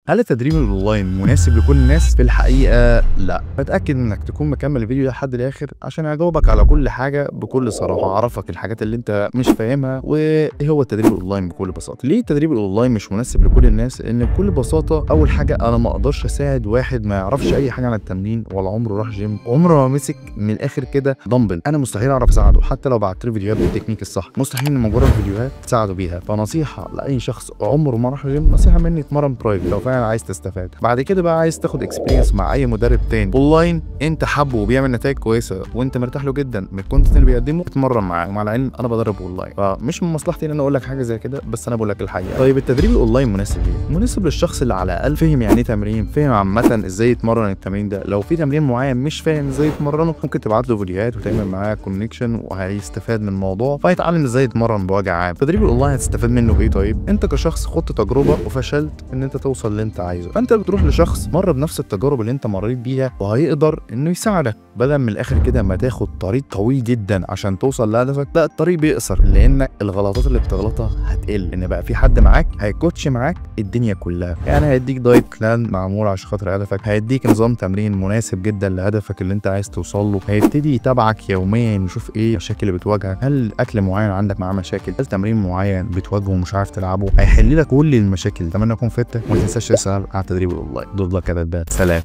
هل التدريب الاونلاين مناسب لكل الناس؟ في الحقيقه لا. فتاكد انك تكون مكمل الفيديو ده لحد الاخر عشان اجاوبك على كل حاجه بكل صراحه، اعرفك الحاجات اللي انت مش فاهمها وايه هو التدريب الاونلاين بكل بساطه. ليه التدريب الاونلاين مش مناسب لكل الناس؟ لان بكل بساطه اول حاجه انا ما اقدرش اساعد واحد ما يعرفش اي حاجه عن التمرين ولا عمره راح جيم، عمره ما مسك من الاخر كده دمبل. انا مستحيل اعرف اساعده حتى لو بعت له فيديوهات بالتكنيك الصح، مستحيل ان مجرد فيديوهات تساعده بيها. فنصيحه لاي شخص عمره ما راح جيم، نصيحه مني اتمرن برايفت لو فعلا عايز تستفاد. بعد كده بقى عايز تاخد اكسبيرينس مع اي مدرب تاني اونلاين انت حابه وبيعمل نتائج كويسه وانت مرتاح له جدا من الكونتنت اللي بيقدمه، اتمرن معاه. مع العلم انا بدرب اونلاين، فمش من مصلحتي ان انا اقول لك حاجه زي كده، بس انا بقول لك الحقيقه. طيب التدريب الاونلاين مناسب ليه؟ مناسب للشخص اللي على الاقل فهم يعني ايه تمرين، فهم عامه ازاي يتمرن التمرين ده. لو في تمرين معين مش فاهم ازاي يتمرنه، ممكن تبعت له فيديوهات وتعمل معاه كونكشن وهيستفاد من الموضوع فهيتعلم ازاي يتمرن بوجه عام. التدريب الاونلاين هتستفاد منه بايه؟ طيب انت كشخص خدت تجربه وفشلت ان انت توصل اللي انت عايزه، فانت بتروح لشخص مر بنفس التجارب اللي انت مريت بيها وهيقدر انه يساعدك. بدل من الاخر كده ما تاخد طريق طويل جدا عشان توصل لهدفك، لا الطريق بيقصر لان الغلطات اللي بتغلطها هتقل، ان بقى في حد معاك هيكوتش معاك الدنيا كلها. يعني هيديك دايت بلان معمول عشان خاطر هدفك، هيديك نظام تمرين مناسب جدا لهدفك اللي انت عايز توصل له، هيبتدي يتابعك يوميا يشوف ايه المشاكل اللي بتواجهك، هل اكل معين عندك معاه مشاكل، هل تمرين معين بتواجهه ومش عارف تلعبه، هيحل لك كل المشاكل. اتمنى اكون فدتك، وما تنساش تسال على التدريب الاونلاين. دول كده، سلام.